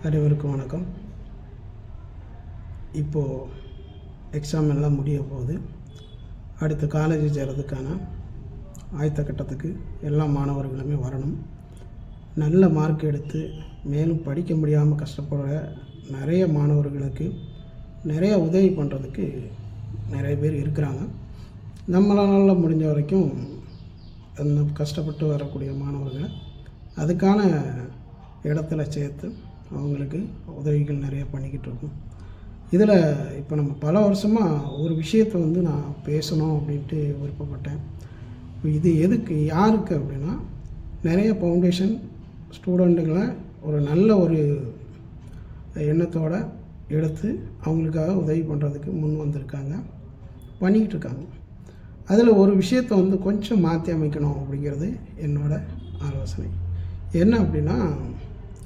அனைவருக்கும் வணக்கம். இப்போது எக்ஸாம் எல்லாம் முடிய போகுது. அடுத்து காலேஜ் சேர்கிறதுக்கான ஆயத்த கட்டத்துக்கு எல்லா மாணவர்களுமே வரணும். நல்ல மார்க் எடுத்து மேலும் படிக்க முடியாமல் கஷ்டப்படுற நிறைய மாணவர்களுக்கு நிறைய உதவி பண்ணுறதுக்கு நிறைய பேர் இருக்கிறாங்க. நம்மளால் முடிஞ்ச வரைக்கும் அந்த கஷ்டப்பட்டு வரக்கூடிய மாணவர்களை அதுக்கான இடத்துல சேர்த்து அவங்களுக்கு உதவிகள் நிறைய பண்ணிக்கிட்டு இருக்கோம். இதில் இப்போ நம்ம பல வருஷமாக ஒரு விஷயத்தை நான் பேசணும் அப்படின்ட்டு விருப்பப்பட்டேன். இது எதுக்கு யாருக்கு அப்படின்னா, நிறைய ஃபவுண்டேஷன் ஸ்டூடெண்ட்டுகளை ஒரு நல்ல ஒரு எண்ணத்தோடு எடுத்து அவங்களுக்காக உதவி பண்ணுறதுக்கு முன் வந்திருக்காங்க, பண்ணிக்கிட்டு இருக்காங்க. அதில் ஒரு விஷயத்தை கொஞ்சம் மாற்றி அமைக்கணும் அப்படிங்கிறது என்னோடய ஆலோசனை. என்ன அப்படின்னா,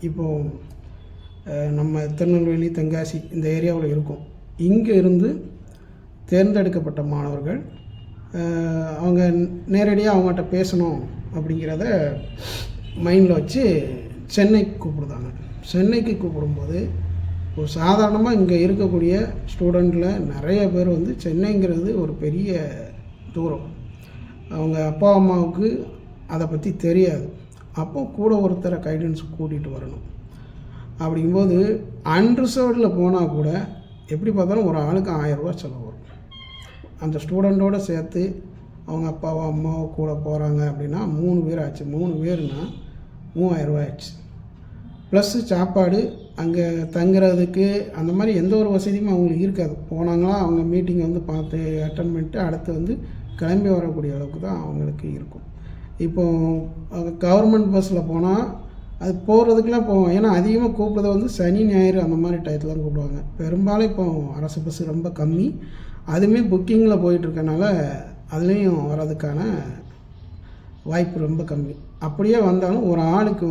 இப்போது நம்ம திருநெல்வேலி, தென்காசி இந்த ஏரியாவில் இருக்கோம். இங்கே இருந்து தேர்ந்தெடுக்கப்பட்ட மாணவர்கள் அவங்க நேரடியாக அவங்ககிட்ட பேசணும் அப்படிங்கிறத மைண்டில் வச்சு சென்னைக்கு கூப்பிடுதாங்க. சென்னைக்கு கூப்பிடும்போது ஒரு சாதாரணமாக இங்கே இருக்கக்கூடிய ஸ்டூடெண்ட்டில் நிறைய பேர் சென்னைங்கிறது ஒரு பெரிய தூரம். அவங்க அப்பா அம்மாவுக்கு அதை பற்றி தெரியாது. அப்போ கூட ஒருத்தரை கைடன்ஸ் கூட்டிகிட்டு வரணும். அப்படிங்கும்போது அன்ரிசர்வ்டில் போனால் கூட எப்படி பார்த்தாலும் ஒரு ஆளுக்கு 1000 ரூபா செலவு வரும். அந்த ஸ்டூடெண்ட்டோடு சேர்த்து அவங்க அப்பாவோ அம்மாவோ கூட போகிறாங்க அப்படின்னா 3 பேர் ஆச்சு. 3 பேர்னா 3000 ரூபா ஆயிடுச்சு. ப்ளஸ்ஸு சாப்பாடு, அங்கே தங்குறதுக்கு அந்த மாதிரி எந்த ஒரு வசதியும் அவங்களுக்கு இருக்காது. போனாங்களா அவங்க மீட்டிங்கை பார்த்து அட்டன் பண்ணிட்டு அடுத்து கிளம்பி வரக்கூடிய அளவுக்கு தான் அவங்களுக்கு இருக்கும். இப்போது கவர்மெண்ட் பஸ்ஸில் போனால் அது போகிறதுக்கெலாம் போவோம். ஏன்னா அதிகமாக கூப்பிட்றது சனி ஞாயிறு அந்த மாதிரி டயத்தில் தான் கூப்பிடுவாங்க. பெரும்பாலும் இப்போ அரசு பஸ்ஸு ரொம்ப கம்மி. அதுவுமே புக்கிங்கில் போயிட்டுருக்கனால அதுலேயும் வர்றதுக்கான வாய்ப்பு ரொம்ப கம்மி. அப்படியே வந்தாலும் ஒரு ஆளுக்கு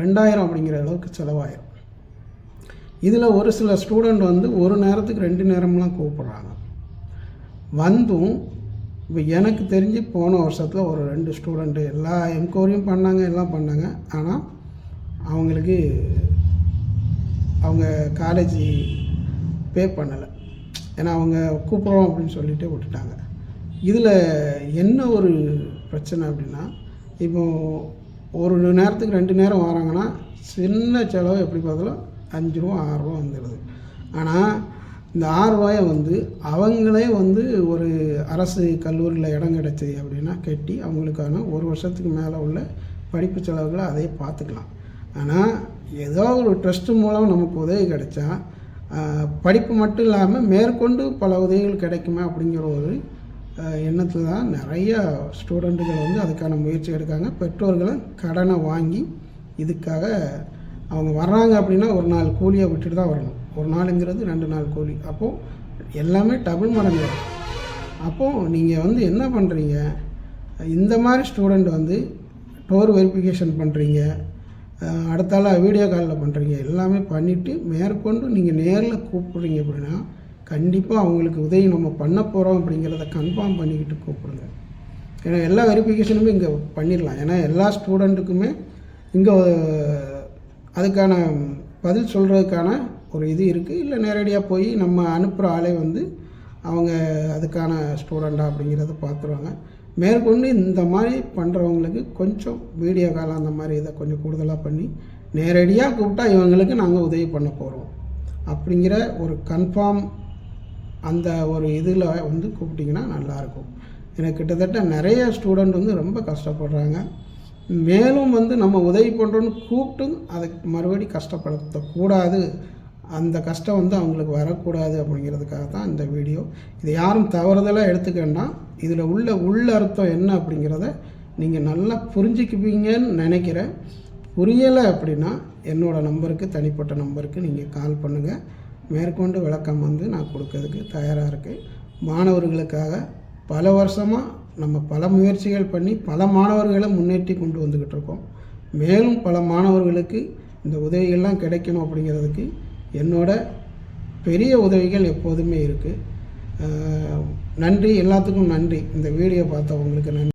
2000 அப்படிங்கிற அளவுக்கு செலவாயிடும். இதில் ஒரு சில ஸ்டூடெண்ட் ஒரு நேரத்துக்கு 2 நேரம்லாம் கூப்பிட்றாங்க. வந்தும் இப்போ எனக்கு தெரிஞ்சு போன வருஷத்தில் ஒரு 2 ஸ்டூடெண்ட்டு எல்லா என்கொயரியும் பண்ணாங்க, எல்லாம் பண்ணாங்க. ஆனால் அவங்களுக்கு அவங்க காலேஜ் பே பண்ணலை. ஏன்னா அவங்க கூப்பிட்றோம் அப்படின்னு சொல்லிட்டு விட்டுட்டாங்க. இதில் என்ன ஒரு பிரச்சனை அப்படின்னா, இப்போது ஒரு நேரத்துக்கு 2 நேரம் வராங்கன்னா சின்ன செலவு எப்படி பார்த்தாலும் 5 ரூபா 6 ரூபா வந்துடுது. ஆனால் இந்த 6 ரூபாயை அவங்களே ஒரு அரசு கல்லூரியில் இடம் கிடச்சி அப்படின்னா கட்டி அவங்களுக்கான 1 வருஷத்துக்கு மேலே உள்ள படிப்பு செலவுகளை அதே பார்த்துக்கலாம். ஆனால் ஏதோ ஒரு ட்ரஸ்ட்டு மூலம் நமக்கு உதவி கிடைச்சா படிப்பு மட்டும் இல்லாமல் மேற்கொண்டு பல உதவிகள் கிடைக்குமா அப்படிங்கிற ஒரு எண்ணத்தில் தான் நிறைய ஸ்டூடெண்ட்டுகள் அதுக்கான முயற்சி எடுக்காங்க. பெற்றோர்களை கடனை வாங்கி இதுக்காக அவங்க வர்றாங்க அப்படின்னா ஒரு நாள் கூலியை விட்டுட்டு தான் வரணும். ஒரு நாளுங்கிறது 2 நாள் கூலி. அப்போது எல்லாமே டபுள் மடங்கு. அப்போது நீங்கள் என்ன பண்ணுறீங்க, இந்த மாதிரி ஸ்டூடெண்ட் டோர் வெரிஃபிகேஷன் பண்ணுறீங்க, அடுத்தால வீடியோ காலில் பண்ணுறீங்க, எல்லாமே பண்ணிவிட்டு மேற்கொண்டு நீங்கள் நேரில் கூப்பிட்றீங்க அப்படின்னா கண்டிப்பாக அவங்களுக்கு உதவி நம்ம பண்ண போகிறோம் அப்படிங்கிறத கன்ஃபார்ம் பண்ணிக்கிட்டு கூப்பிடுங்க. ஏன்னா எல்லா வெரிஃபிகேஷனுமே இங்கே பண்ணிடலாம். ஏன்னா எல்லா ஸ்டூடெண்ட்டுக்குமே இங்கே அதுக்கான பதில் சொல்கிறதுக்கான ஒரு இது இருக்குது. இல்லை நேரடியாக போய் நம்ம அனுப்புகிற ஆளே அவங்க அதுக்கான ஸ்டூடெண்ட்டா அப்படிங்கிறத பார்த்துருவாங்க. மேற்கொண்டு இந்த மாதிரி பண்ணுறவங்களுக்கு கொஞ்சம் வீடியோ கால் அந்த மாதிரி இதை கொஞ்சம் கூடுதலாக பண்ணி நேரடியாக கூப்பிட்டா இவங்களுக்கு நாங்கள் உதவி பண்ண போகிறோம் அப்படிங்கிற ஒரு கன்ஃபார்ம் அந்த ஒரு இதில் கூப்பிட்டிங்கன்னா நல்லாயிருக்கும். எனக்கு கிட்டத்தட்ட நிறைய ஸ்டூடெண்ட் ரொம்ப கஷ்டப்படுறாங்க. மேலும் நம்ம உதவி பண்ணுறோன்னு கூப்பிட்டு அதை மறுபடி கஷ்டப்படுத்தக்கூடாது, அந்த கஷ்டம் அவங்களுக்கு வரக்கூடாது அப்படிங்கிறதுக்காக தான் இந்த வீடியோ. இதை யாரும் தவறுதலாக எடுத்துக்கன்னா, இதில் உள்ள அர்த்தம் என்ன அப்படிங்கிறத நீங்கள் நல்லா புரிஞ்சுக்குவீங்கன்னு நினைக்கிறேன். புரியலை அப்படின்னா என்னோடய நம்பருக்கு, தனிப்பட்ட நம்பருக்கு நீங்கள் கால் பண்ணுங்கள். மேற்கொண்டு விளக்கம் நான் கொடுக்கறதுக்கு தயாராக இருக்குது. மாணவர்களுக்காக பல வருஷமாக நம்ம பல முயற்சிகள் பண்ணி பல மாணவர்களை முன்னேற்றி கொண்டு வந்துக்கிட்டு இருக்கோம். மேலும் பல மாணவர்களுக்கு இந்த உதவிகள்லாம் கிடைக்கணும் அப்படிங்கிறதுக்கு என்னோட பெரிய உதவிகள் எப்போதுமே இருக்குது. நன்றி, எல்லாத்துக்கும் நன்றி. இந்த வீடியோ பார்த்தவங்களுக்கு நன்றி.